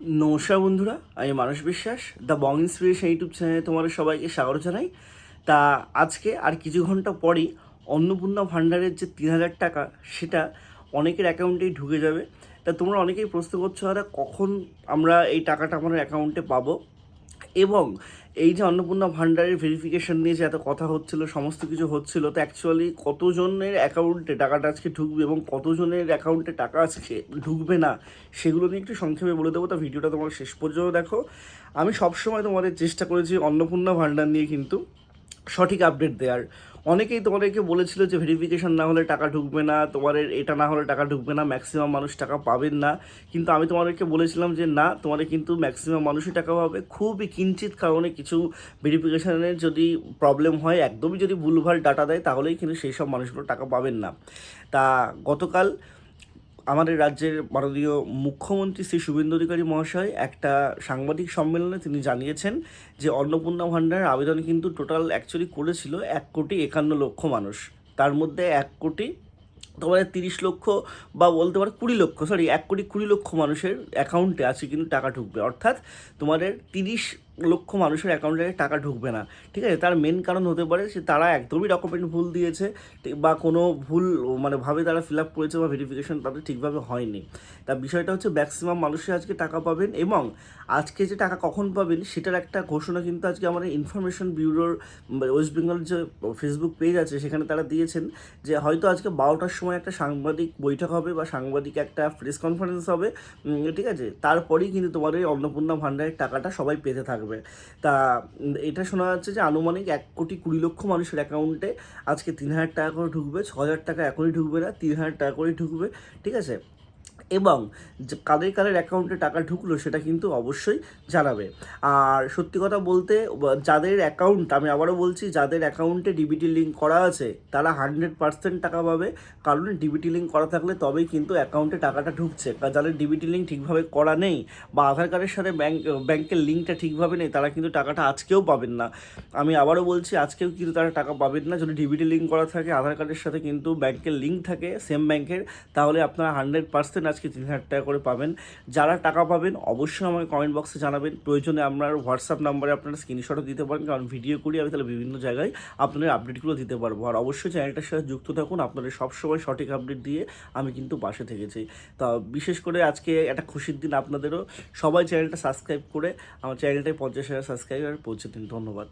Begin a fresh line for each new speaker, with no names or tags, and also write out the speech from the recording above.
নমস্কার বন্ধুরা, আমি মানস বিশ্বাস, দ্য বং ইন্সপিরেশন ইউটিউব চ্যানেলে তোমাদের সবাইকে স্বাগত জানাই। তা আজকে আর কিছু ঘন্টা পরেই অন্নপূর্ণা ভাণ্ডারের যে 3,000 টাকা সেটা অনেকের অ্যাকাউন্টেই ঢুকে যাবে। তা তোমরা অনেকেই প্রশ্ন করছো দাদা কখন আমরা এই টাকাটা আমাদের অ্যাকাউন্টে পাবো, এবং এই যে অন্নপূর্ণা ভাণ্ডারের ভেরিফিকেশন নিয়ে যে এত কথা হচ্ছিল, সমস্ত কিছু হচ্ছিল, তো অ্যাকচুয়ালি কতজনের অ্যাকাউন্টে টাকাটা আজকে ঢুকবে এবং কতজনের অ্যাকাউন্টে টাকা আজকে ঢুকবে না, সেগুলো নিয়ে একটু সংক্ষেপে বলে দেবো। তো ভিডিওটা তোমরা শেষ পর্যন্ত দেখো। আমি সবসময় তোমাদের চেষ্টা করেছি অন্নপূর্ণা ভাণ্ডার নিয়ে কিন্তু সঠিক আপডেট দেওয়ার। অনেকেই তোমাদেরকে বলেছিল যে ভেরিফিকেশন না হলে টাকা ঢুকবে না, তোমাদের এটা না হলে টাকা ঢুকবে না, ম্যাক্সিমাম মানুষ টাকা পাবেন না। কিন্তু আমি তোমাদেরকে বলেছিলাম যে না, তোমাদের কিন্তু ম্যাক্সিমাম মানুষই টাকা পাবে। খুবই কিঞ্চিত কারণে কিছু ভেরিফিকেশনের যদি প্রবলেম হয়, একদমই যদি ভুলভাল ডাটা দেয়, তাহলেই কিন্তু সেই সব মানুষগুলো টাকা পাবেন না। তা গতকাল আমাদের রাজ্যের মাননীয় মুখ্যমন্ত্রী শ্রী শুভেন্দু অধিকারী মহাশয় একটা সাংবাদিক সম্মেলনে তিনি জানিয়েছেন যে অন্নপূর্ণা ভাণ্ডারের আবেদন কিন্তু টোটাল অ্যাকচুয়ালি করেছিল 1,51,00,000 মানুষ। তার মধ্যে 1,20,00,000 তোমাদের 30 লক্ষ বা বলতে পারো 20 লক্ষ, 1,20,20,00,000 মানুষের অ্যাকাউন্টে আছে কিন্তু টাকা ঢুকবে, অর্থাৎ তোমাদের 30 লক্ষ মানুষের অ্যাকাউন্টে টাকা ঢুকবে না। ঠিক আছে, তার মেন কারণ হতে পারে যে তারা একদমই ডকুমেন্ট ভুল দিয়েছে, বা কোনো ভুল ভাবে তারা ফিল আপ করেছে, বা ভেরিফিকেশন তাদের ঠিকভাবে হয়নি। তা বিষয়টা হচ্ছে ম্যাক্সিমাম মানুষই আজকে টাকা পাবেন, এবং আজকে যে টাকা কখন পাবেন সেটার একটা ঘোষণা কিন্তু আজকে আমাদের ইনফরমেশন ব্যুরোর ওয়েস্ট বেঙ্গল যে ফেসবুক পেজ আছে সেখানে তারা দিয়েছেন যে হয়তো আজকে 12টার সময় একটা সাংবাদিক বৈঠক হবে বা সাংবাদিক একটা প্রেস কনফারেন্স হবে। ঠিক আছে, তারপরেই কিন্তু তোমাদের অন্নপূর্ণা ভাণ্ডারের টাকাটা সবাই পেতে থাকবে। তা এটা শোনা যাচ্ছে যে আনুমানিক 1,20,00,000 মানুষের অ্যাকাউন্টে আজকে 3,000 টাকা করে ঢুকবে। 6,000 টাকা এখনই ঢুকবে না, 3,000 টাকা করেই ঢুকবে। ঠিক আছে, এবং যে কাদের কাদের অ্যাকাউন্টে টাকা ঢুকলো সেটা কিন্তু অবশ্যই জানাবে। আর সত্যি কথা বলতে, যাদের অ্যাকাউন্ট, আমি আবারও বলছি, যাদের অ্যাকাউন্টে ডিবিটি লিঙ্ক করা আছে তারা 100% টাকা পাবে, কারণ ডিবিটি লিঙ্ক করা থাকলে তবেই কিন্তু অ্যাকাউন্টে টাকাটা ঢুকছে। যাদের ডিবিটি লিঙ্ক ঠিকভাবে করা নেই বা আধার কার্ডের সাথে ব্যাংকের লিঙ্কটা ঠিকভাবে নেই, তারা কিন্তু টাকাটা আজকেও পাবেন না। আমি আবারও বলছি, আজকেও কিন্তু তারা টাকা পাবেন না। যদি ডিবিটি লিঙ্ক করা থাকে, আধার কার্ডের সাথে কিন্তু ব্যাংকের লিঙ্ক থাকে সেম ব্যাংকের, তাহলে আপনারা 100% আজকে 3,000 টাকা করে পাবেন। যারা টাকা পাবেন অবশ্যই আমাকে কমেন্ট বক্সে জানাবেন। প্রয়োজনে আপনার হোয়াটসঅ্যাপ নাম্বারে আপনারা স্ক্রিনশটও দিতে পারেন, কারণ ভিডিও করি আমি, তাহলে বিভিন্ন জায়গায় আপনাদের আপডেটগুলো দিতে পারবো। আর অবশ্যই চ্যানেলটার সাথে যুক্ত থাকুন, আপনাদের সবসময় সঠিক আপডেট দিয়ে আমি কিন্তু পাশে থেকেছি। তা বিশেষ করে আজকে একটা খুশির দিন আপনাদেরও। সবাই চ্যানেলটা সাবস্ক্রাইব করে আমার চ্যানেলটায় 50,000 সাবস্ক্রাইবার পৌঁছে দিন। ধন্যবাদ।